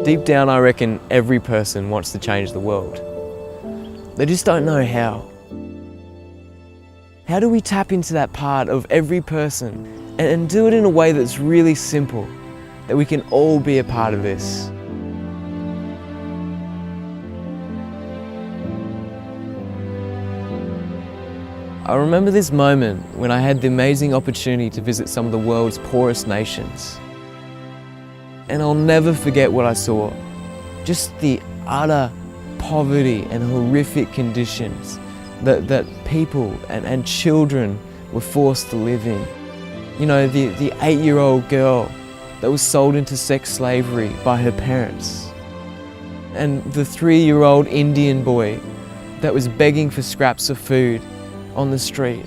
Deep down, I reckon every person wants to change the world. They just don't know how. How do we tap into that part of every person and do it in a way that's really simple, that we can all be a part of this? I remember this moment when I had the amazing opportunity to visit some of the world's poorest nations. And I'll never forget what I saw. Just the utter poverty and horrific conditions that people and children were forced to live in. You know, the 8-year-old girl that was sold into sex slavery by her parents. And the 3-year-old Indian boy that was begging for scraps of food on the street.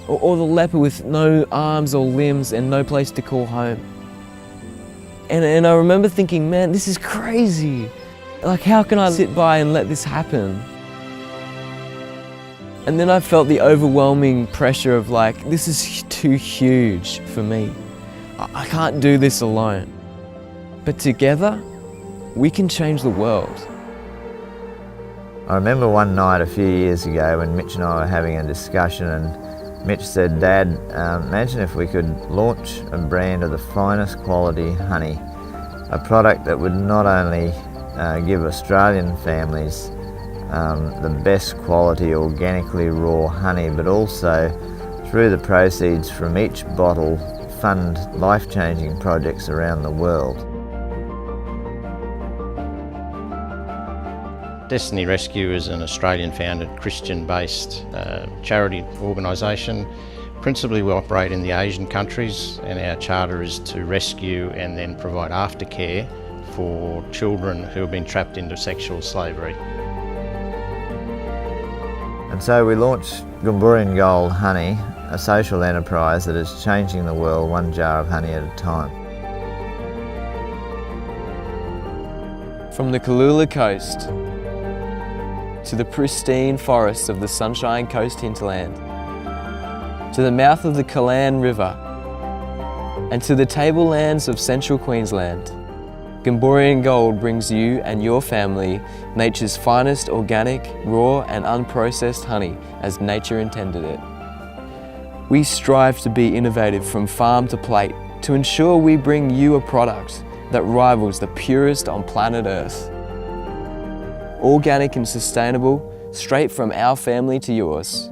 Or the leper with no arms or limbs and no place to call home. And I remember thinking, man, this is crazy. Like, how can I sit by and let this happen? And then I felt the overwhelming pressure of like, this is too huge for me. I can't do this alone. But together, we can change the world. I remember one night a few years ago when Mitch and I were having a discussion, and Mitch said, "Dad, imagine if we could launch a brand of the finest quality honey, a product that would not only give Australian families the best quality organically raw honey, but also through the proceeds from each bottle fund life-changing projects around the world." Destiny Rescue is an Australian-founded Christian-based charity organisation. Principally we operate in the Asian countries, and our charter is to rescue and then provide aftercare for children who have been trapped into sexual slavery. And so we launched Goomboorian Gold Honey, a social enterprise that is changing the world one jar of honey at a time. From the Kalula coast to the pristine forests of the Sunshine Coast hinterland, to the mouth of the Kalan River, and to the tablelands of central Queensland, Goomboorian Gold brings you and your family nature's finest organic, raw and unprocessed honey as nature intended it. We strive to be innovative from farm to plate to ensure we bring you a product that rivals the purest on planet Earth. Organic and sustainable, straight from our family to yours.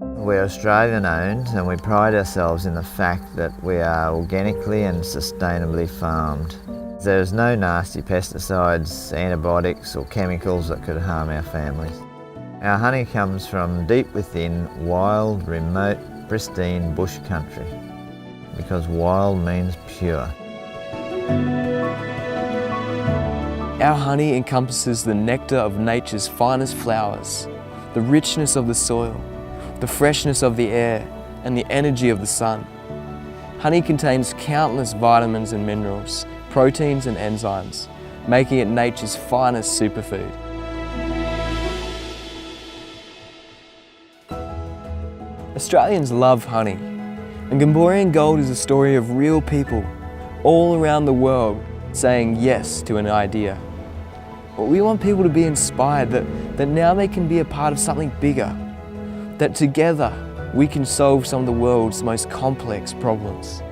We're Australian owned, and we pride ourselves in the fact that we are organically and sustainably farmed. There's no nasty pesticides, antibiotics or chemicals that could harm our families. Our honey comes from deep within wild, remote, pristine bush country, because wild means pure. Our honey encompasses the nectar of nature's finest flowers, the richness of the soil, the freshness of the air, and the energy of the sun. Honey contains countless vitamins and minerals, proteins and enzymes, making it nature's finest superfood. Australians love honey, and Goomboorian Gold is a story of real people all around the world saying yes to an idea. We want people to be inspired that now they can be a part of something bigger, that together we can solve some of the world's most complex problems.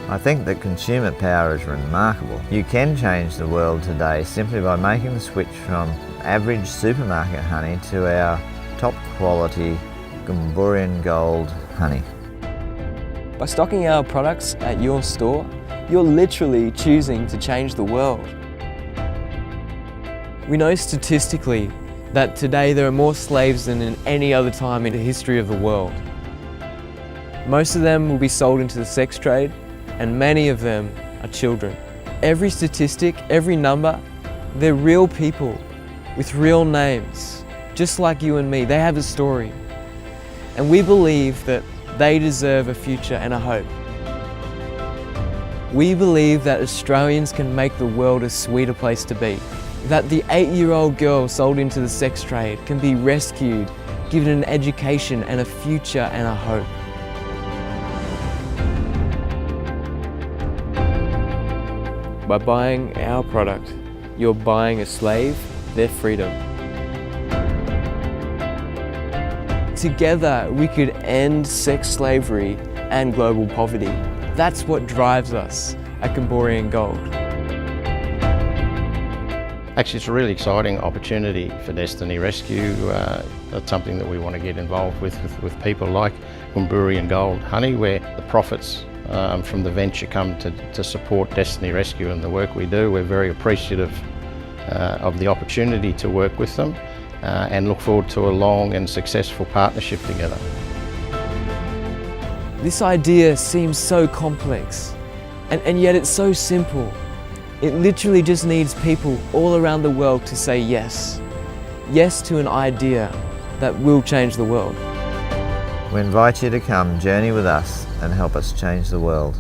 I think that consumer power is remarkable. You can change the world today simply by making the switch from average supermarket honey to our top quality Goomboorian Gold honey. By stocking our products at your store, you're literally choosing to change the world. We know statistically that today there are more slaves than in any other time in the history of the world. Most of them will be sold into the sex trade, and many of them are children. Every statistic, every number, they're real people with real names, just like you and me. They have a story. And we believe that they deserve a future and a hope. We believe that Australians can make the world a sweeter place to be, That the 8-year-old girl sold into the sex trade can be rescued, given an education and a future and a hope. By buying our product, you're buying a slave their freedom. Together, we could end sex slavery and global poverty. That's what drives us at Goomboorian Gold. Actually, it's a really exciting opportunity for Destiny Rescue. That's something that we want to get involved with people like Goomboorian Gold Honey, where the profits from the venture come to support Destiny Rescue and the work we do. We're very appreciative of the opportunity to work with them and look forward to a long and successful partnership together. This idea seems so complex, and yet it's so simple. It literally just needs people all around the world to say yes. Yes to an idea that will change the world. We invite you to come journey with us and help us change the world.